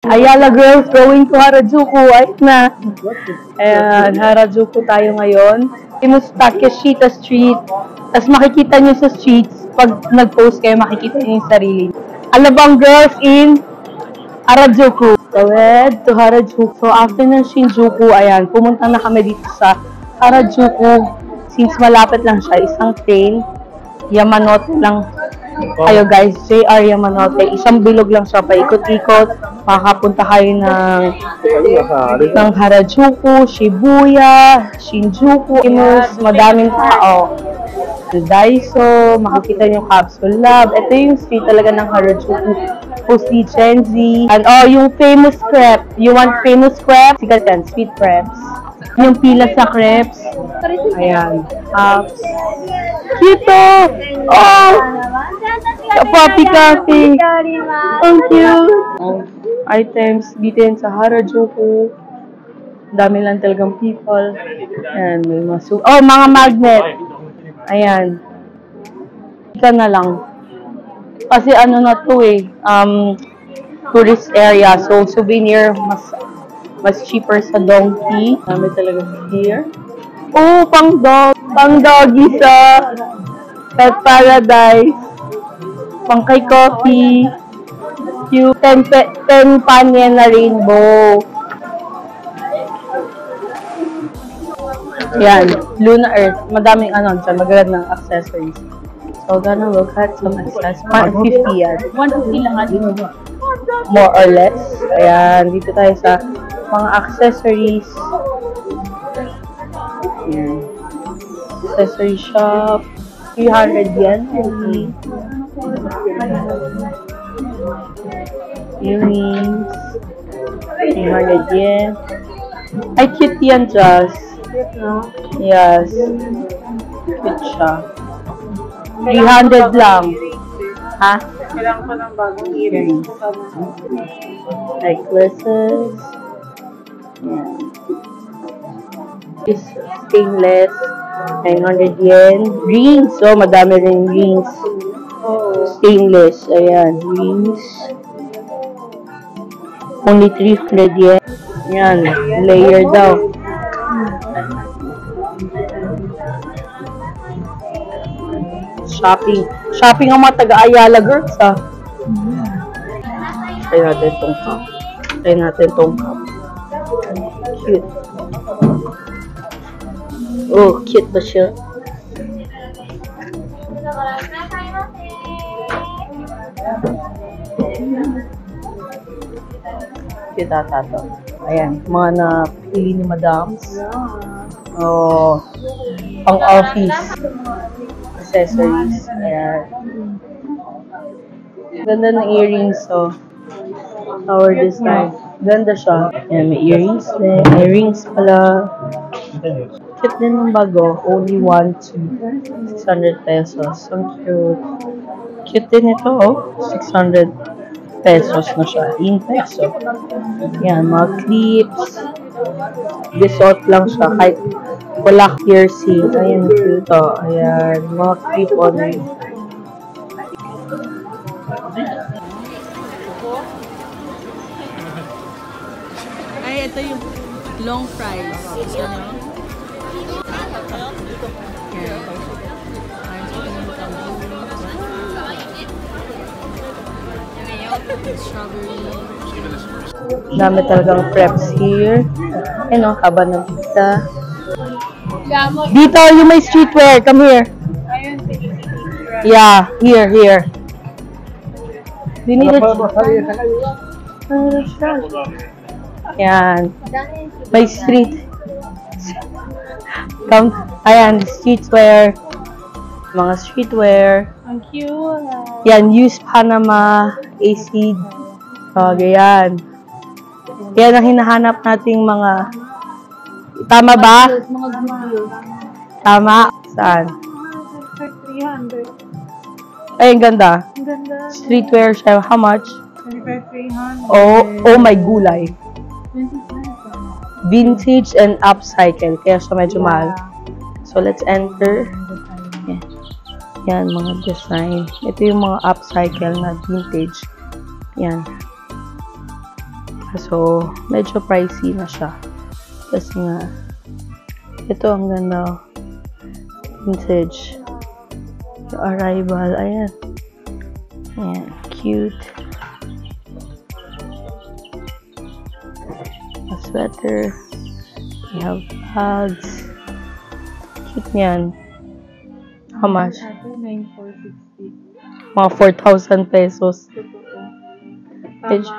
Ayala girls going to Harajuku. Ayun na. Ayan, Harajuku tayo ngayon. Famous Takeshita Street. Tapos makikita nyo sa streets, pag nag-post kayo, makikita nyo yung sarili. Alabang girls in Harajuku. Tawid to Harajuku. So after ng Shinjuku, ayan, pumunta na kami dito sa Harajuku. Since malapit lang siya, isang train. Yamanote lang. Kayo guys, JR Yamanote. Isang bilog lang siya, paikot-ikot. Makakapunta kayo ng Harajuku, Shibuya, Shinjuku, madaming tao. Daiso, makikita yung Capsule Lab. Ito yung street talaga ng Harajuku. Pusi Chenzi. And yung famous crepe. You want famous crepe? Sikat yan, sweet crepes. Yung pila sa crepes. Ayan. Cute! Oh! Kapapi Coffee! Ang cute! Items dito yan sa Harajuku. Dami lang talagang people. Ayan, may mga magnet. Ayan. Ika na lang. Kasi ano na to tourist area. So, souvenir, mas cheaper sa Donkey. Dami talaga here. Oh, pang doggy sa Pet Paradise. Pang kay coffee. Cute. 10 panye na rainbow. Yan. Luna Earth. Madaming dyan. Magagandang accessories. So, gonna look at some accessories. 150 yan. 150 lang. More or less. Ayan. Dito tayo sa mga accessories. Ayan. Accessory shop. 300 yen. Earrings. 300 yen. Ay, cute yan, Jazz. Yes. Cute siya. 300 lang. Ha? Kailangan pa ng bagong earrings. Necklaces. Ayan. Is stainless. 900 yen. Rings. So, madami rin rings. Stainless. Ayan. Rings. Only 300 yen. Ayan. Layer daw. Shopping. Shopping ang mga taga-Ayala girls, ha? Try natin itong cup. Try natin itong cup. Cute. Oh, cute ba siya? Cute ata to. Ayan, mga napili ni Madams. Oh, pang office. Accessories. Ayan. Ganda ng earrings, so. Flower design. Ganda siya. Ayan, may earrings din. May rings pala. Cute din ng bago. Only 600 pesos. So cute. Cute din ito, 600 pesos na siya. In peso. Yan, mga clips. Bisuot lang siya. Kahit wala piercing. Ayan, cute. Ayan, mga clip on it. Ay, ito yung long fries. Gusto nyo? Dami talagang preps here. Ano, haba ng pizza. Dito, yung may streetwear. Come here. Yeah, here. We need it. Yan. May street. Come, ayan, streetwear. Mga streetwear. Ang cute. Yan, use Panama, AC. So, yan. Yan ang hinahanap nating mga... Tama ba? Tama? Saan? 300. Ay, ang ganda. Ang ganda. Streetwear siya. How much? 300. Oh my gulay. Vintage and upcycle. Kaya siya medyo mahal. So, let's enter. Yan, mga design. Ito yung mga upcycle na vintage. Yan. So, medyo pricey na siya. Kasi nga, ito ang ganda. Vintage. Yung Arrival. Ayan. Ayan. Cute. A sweater. We have bags. Cute niyan. How much? Ito, 9,460. Mga 4,000 pesos. Tama ka.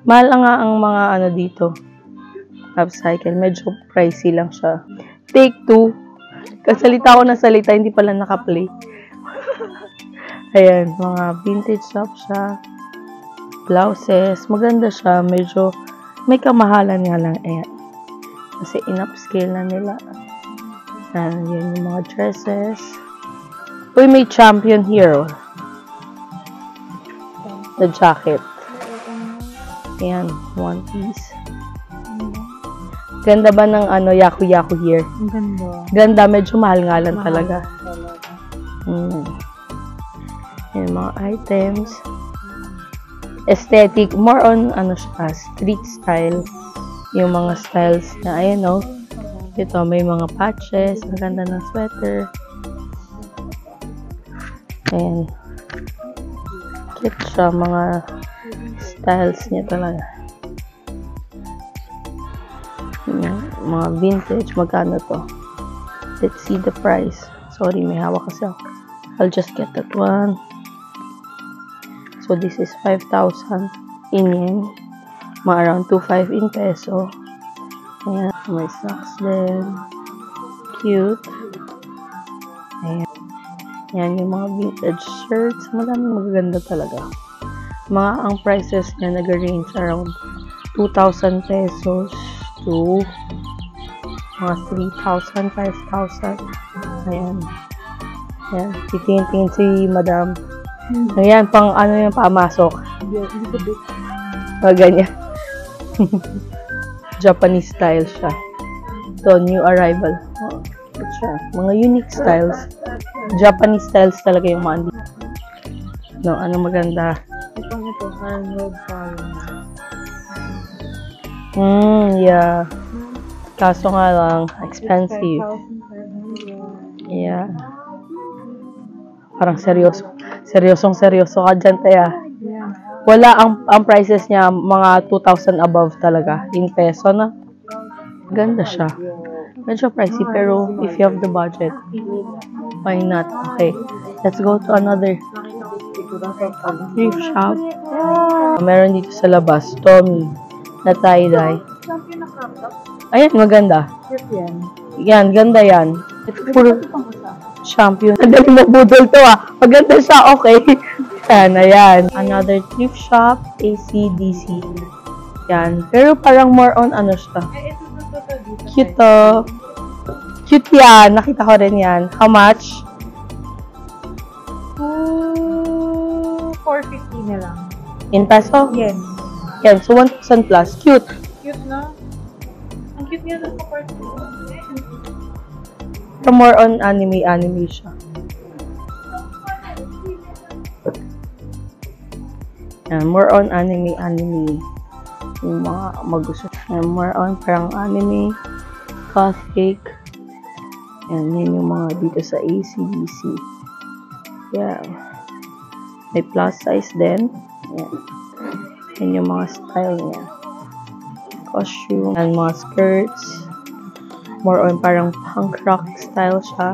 Mahal na nga ang mga ano dito. Upcycle. Medyo pricey lang siya. Take 2. Kasalita ko na salita, hindi pala nakaplay. Ayan, mga vintage shop siya. Blouses. Maganda siya. Medyo may kamahalan nga lang. Ayan. Kasi in-upscale na nila. Ayan, yun yung mga dresses. Uy, may Champion here. The jacket. Ayan, one piece. Ganda ba ng ano, yaku-yaku here? Ang ganda. Ganda, medyo mahal nga lang Mahal talaga. talaga. Ayan, mga items. Aesthetic, more on ano siya, street style. Yung mga styles na, ayan o. Ito, may mga patches. Ang ganda ng sweater. Ayan. Cute siya, mga styles niya talaga. Ayan, mga vintage. Magkano to? Let's see the price. Sorry, may hawak kasi ako. I'll just get that one. So, this is 5,000 in yen. Mga around 2,500 in peso. Ayan, may socks din. Cute. Ayan. Ayan, yung mga vintage shirts. Madaming magaganda talaga. Ang prices niya nag-range around 2,000 pesos to mga 3,000, 5,000. Ayan. Ayan. Titingin-tingin si madam. Ayan, pang ano yung pamasok. Ganyan. Japanese style siya. Ito, new arrival. Oh, siya. Mga unique styles. Japanese styles talaga yung mga dito. No, ano maganda? Ito, Arnold Palmer. Yeah. Kaso nga lang, expensive. 5,500. Yeah. Parang seryoso. Seryoso ka dyan, Taya. Yeah. Wala ang prices niya, mga 2,000 above talaga. In peso na. Ganda siya. Medyo pricey, pero if you have the budget, why not? Okay. Let's go to another thrift shop. Meron dito sa labas, Tommy, na tie-dye. Ayan, maganda. Yan, ganda yan. Ito puro Champion. Ang galing na budol to Maganda siya, okay. Yan, ayan. Another thrift shop, ACDC. Yan. Pero parang more on ano siya. Cute to. Cute yan. Nakita ko rin yan. How much? 450 na lang. In peso? Yes. Yan. So, 1,000 plus. Cute. Cute na. Ang cute niya doon sa part. So, more on anime siya. Yan. More on anime. Yung mga magusto. Yan. More on parang anime. Gothic. Yan. Yan yung mga dito sa ACDC. Yan. May plus size din. Yan. Yan yung mga style niya. Costume. Yan. Mga skirts. More on parang punk rock style siya.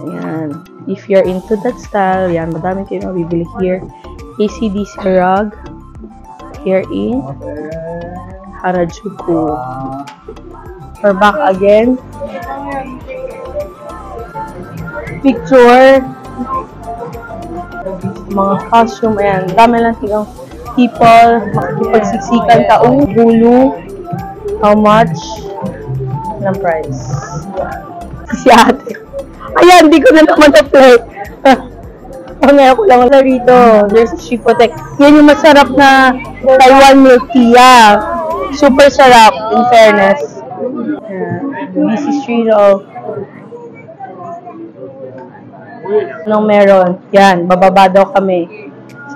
Ayan. If you're into that style, yan, madami kayo mabibili here. ACDC rug. Here in Harajuku. We're back again. Picture. Mga costume. Ayan. Dami lang silang people. Makikipagsiksikan ka. Gulo. How much? Ng price. Si ate. Ayan, hindi ko na naman na-play. Ngayon ko lang wala rito. There's Chipotek. Yan yung masarap na Taiwan milk tea. Super sarap, in fairness. BC Street of Anong meron? Yan, bababa daw kami.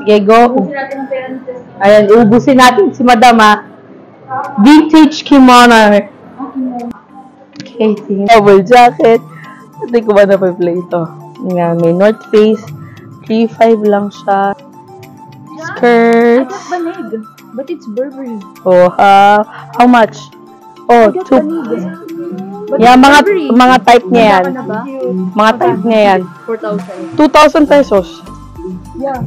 Sige, go. Ayan, ubusin natin si Madam, ha. Vintage kimono. Okay, double jacket. Hindi ko ba na-play ito? Nga, may North Face. 3.5 lang siya. Skirts. Banig. But it's Burberry. Oh, how much? Oh, I got 2. Banig. But Yeah, it's mga Burberry. mga type niya yan. Handa ka na ba? Mga type niya yan. 4,000. 2,000 pesos. Yeah.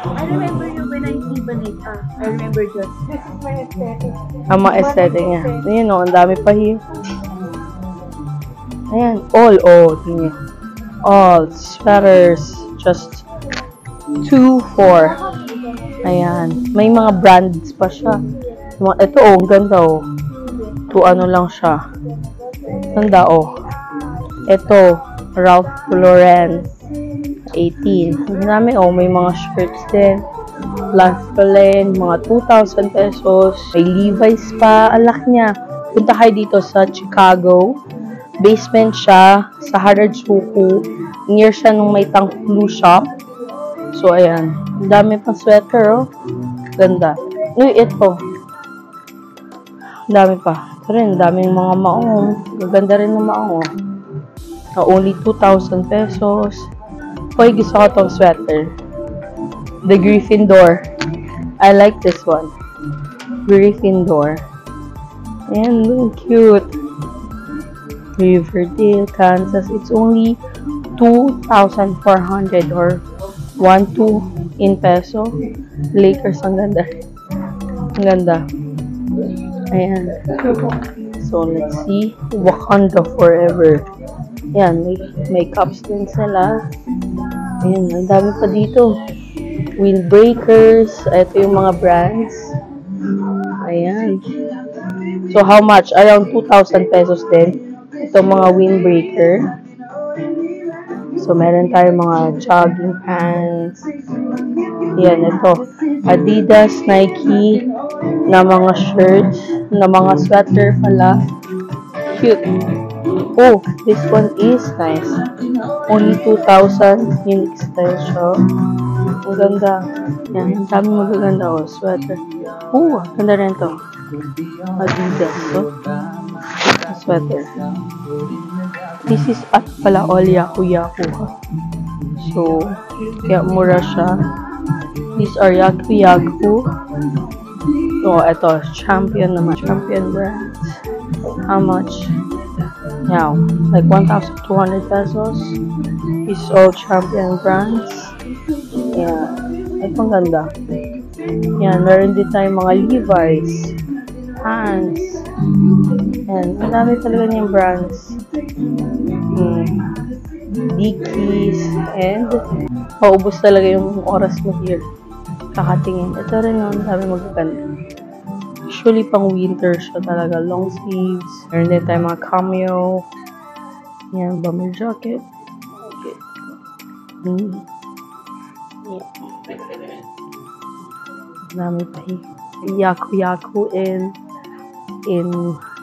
I remember you when I see Banig. I remember just. This is my aesthetic. Ang mga aesthetic niya. Ayan o, ang dami pa here. Ayan, all, tingnan. All, sweaters, just 2,400. Ayan, may mga brands pa siya. Ito ang ganda oh. 2 ano lang siya. Ganda Ito, Ralph Lauren, 18. Ang dami may mga shirts din. Ralph Lauren, mga 2,000 pesos. May Levi's pa, alak niya. Punta kayo dito sa Chicago. Basement siya sa Harajuku. Near siya nung may Tangkulu shop. So, ayan. Ang dami pang sweater, Ganda. Uy, ito. Ang dami pa. Ito rin, daming mga maong. Gaganda rin ng maong, only 2,000 pesos. Hoy, gusto ko tong sweater. The Gryffindor. I like this one. Gryffindor. Ayan, cute. Riverdale, Kansas. It's only 2,400 or 1,200 in peso. Lakers, ang ganda. Ang ganda. Ayan. So, let's see. Wakanda Forever. Ayan, may cups din sila. Ayan, ang dami pa dito. Windbreakers. Ito yung mga brands. Ayan. So, how much? Around 2,000 pesos din. Ito mga windbreaker. So, meron tayong mga jogging pants. Yan, ito. Adidas, Nike, na mga shirts, na mga sweater pala. Cute. Oh, this one is nice. Only 2,000. Unique style siya. Ang ganda. Yan, ang dami magaganda. Sweater. Oh, ganda rin ito. Adidas. Sweater. This is at pala all Yaku-Yaku. So, kaya mura siya. These are Yaku-Yaku. So, ito. Champion naman. Champion brands. How much? Now, like 1,200 pesos. These all Champion brands. Yeah. Ito ang ganda. Yan. Meron din tayong mga Levi's. Pants. Yan. Ang dami talaga niyang brands. Dickies. And, maubos talaga yung oras mo here. Kakatingin. Ito rin ang dami magaganda. Usually, pang winter siya talaga. Long sleeves. Meron din tayo mga cameo. Yan. Bomber jacket. Okay. Yeah. Dami pa Yaku-Yaku in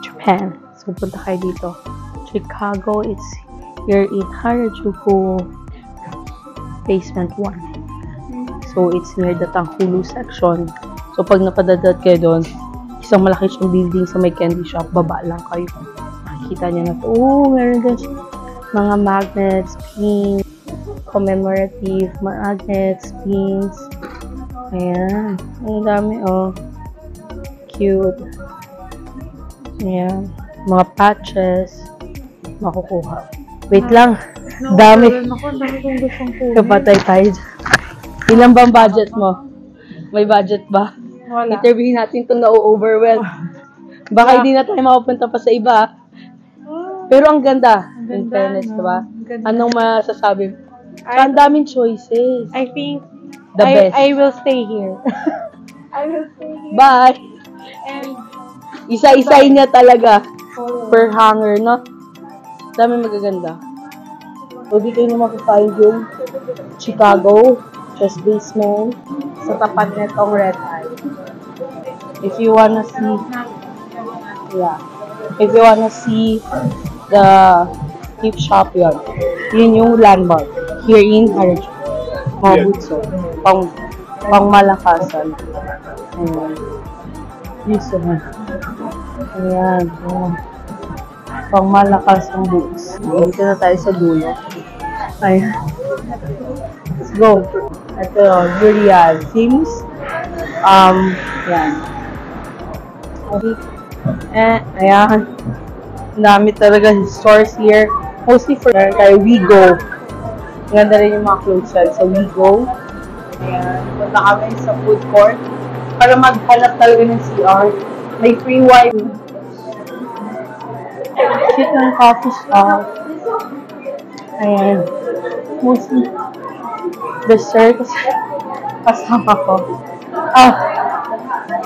Japan. So, punta kayo dito. Chicago, it's here in Harajuku, basement 1. So, it's near the Tangkulu section. So, pag napadadad kayo doon, isang malaki siyang building sa may candy shop, baba lang kayo. Makikita niyo na ito. Oh, meron din mga magnets, pins, commemorative magnets, pins. Ayan. Ang dami, cute. Ayan. Mga patches. Makukuha. Wait lang. Dami. Ako, dami kong gustong kunin. Kapatay tayo. Ilan bang budget mo? May budget ba? Wala. Interviewin natin itong na-overwhelm. Baka hindi na tayo makapunta pa sa iba. Pero ang ganda. In fairness, diba? Anong masasabi? Ang daming choices. I think The best. I will stay here. I will stay here. Bye! And Isa-isay niya talaga. Per hanger, no? Dami magaganda. So, dito yung mapafind yung Chicago, just basement, sa tapat netong Red Eye. If you wanna see, if you wanna see the gift shop yun yung landmark here in Harajuku. Mga butso. Pangmalakasan. Ayan. Gusto mo. Ayan. Pangmalakasang boots. Dito na tayo sa dulo. Ayan. Let's go. Ito, L'Oreal. Sims. Ayan. Okay. Ayan. Ang dami talaga stores here. Mostly for tayo, Wigo. Ganda rin yung mga clothes sa Wigo. Ayan. Punta kami sa food court para maghanap talaga ng CR. May free wifi. Shit ng coffee shop. Ayan. Mostly dessert. Kasama ko.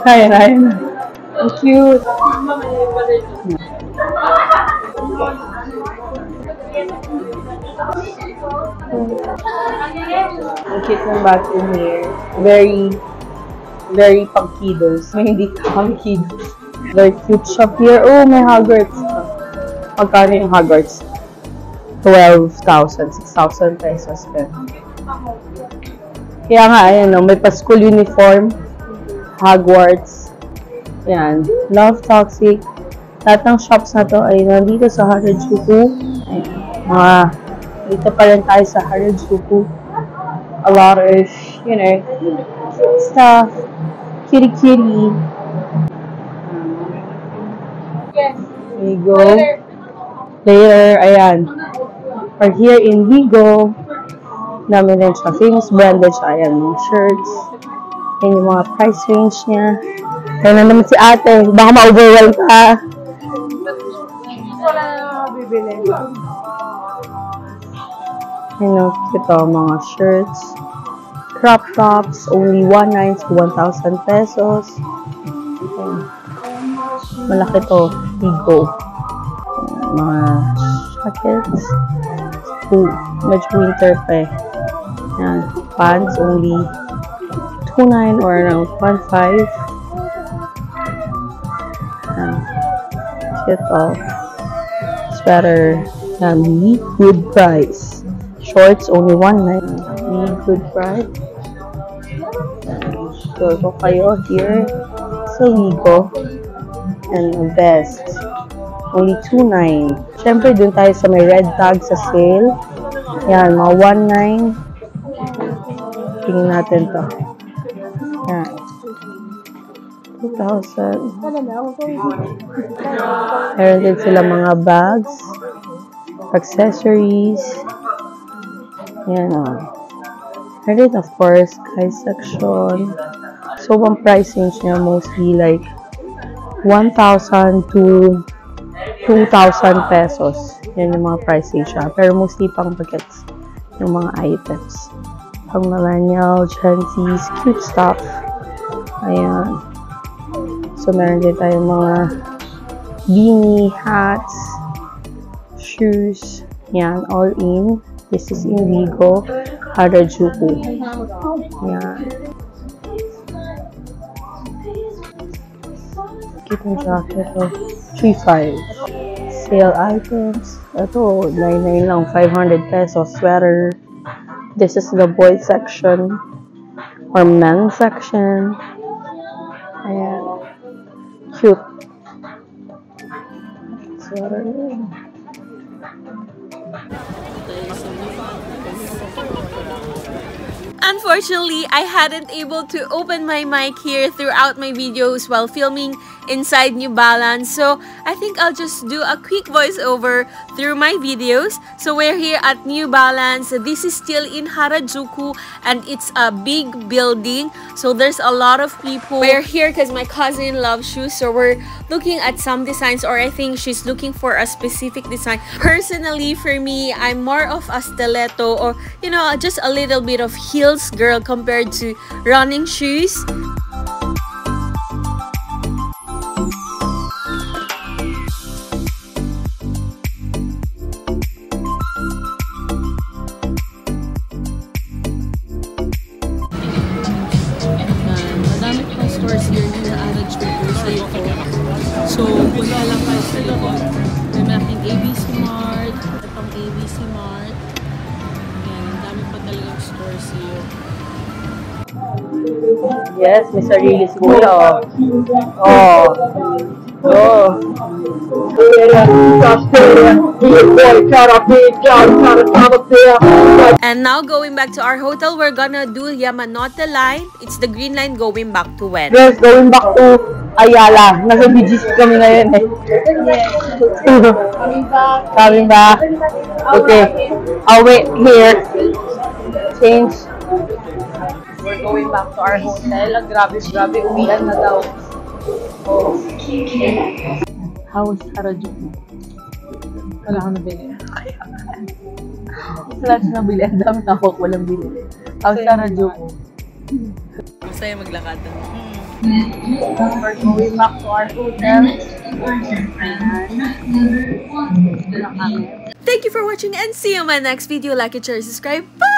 Ayan. Ang cute. Ang cute ng bathroom here. Very pang kiddos. May hindi kami kiddos. Very cute shop here. Oh, may Hogwarts. Magkano yung Hogwarts? 12,000, 6,000 pesos. Kaya nga, ayan, may pa-school uniform. Hogwarts. Yan. Love Toxic. Lahat ng shops na to ay nandito sa Harajuku. Ayan. Dito pa rin tayo sa Harajuku. A lot of, you know, stuff. Kitty. Wigo. Later, ayan. Or here in Wigo. Dami rin siya. Famous branded siya. Ayan, mga shirts. Ayan yung mga price range niya. Ayan na naman si ate. Baka ma-overwhelm ka. Wala na mabibili. Ayan, ito, mga shirts. Crop tops. Only 1,900 to 1,000 pesos. Ayan. Malaki to. Wigo. Mga jackets. Ooh, medyo winter pa eh. Ayan. Pants, only 2,900 or around 1,500. Ayan. Ito. Sweater. Ayan. Good price. Shorts, only 1,900. Good price. So, kung kayo here sa Wigo. And a vest. Only 2,900. Siyempre, dun tayo sa may red tag sa sale. Yan, mga 1,900. Tingnan natin to. Yan. 2,000. Meron din sila mga bags. Accessories. Yan, Meron din, of course, guys section. So, ang price range niya mostly like 1,000 to 2,000 pesos. Yan yung mga pricing siya. Pero mostly pang bagets yung mga items. Pang millennial, Gen Z's, cute stuff. Ayan. So, meron din tayong mga beanie, hats, shoes. Yan, all in. This is in Wigo, Harajuku. Yan. Cute yung jacket. 3,500. Sale items. Ito, 9,900 lang. 500 pesos. Sweater. This is the boy section. Or men's section. Ayan. Cute. Sweater. Unfortunately, I hadn't able to open my mic here throughout my videos while filming inside New Balance. So, I think I'll just do a quick voiceover through my videos. So, we're here at New Balance. This is still in Harajuku and it's a big building. So, there's a lot of people. We're here because my cousin loves shoes. So, we're looking at some designs, or I think she's looking for a specific design. Personally, for me, I'm more of a stiletto or, you know, just a little bit of heels girl compared to running shoes. Madami pang stores here na Harajuku sa ito. So, punta lang kayo sa likod. May malaking ABC Mart, pang ABC Mart. Ayan, ang dami pa talagang stores here. Yes, may sarili si Kuya. Oh. Oh. And now going back to our hotel, we're gonna do Yamanote line. It's the green line going back to when? Yes, going back to Ayala. Nasa BGC kami ngayon eh. Coming back. Okay. I'll wait here. Change. We're going back to our hotel. Grabe, uwian na daw. Oh. How was Harajuku? Wala akong nabili. Wala akong nabili. Ang dami na ako. Walang bili. How was Harajuku? Masaya maglakad. We're going back to our hotel. Thank you for watching and see you in my next video. Like and share, subscribe. Bye!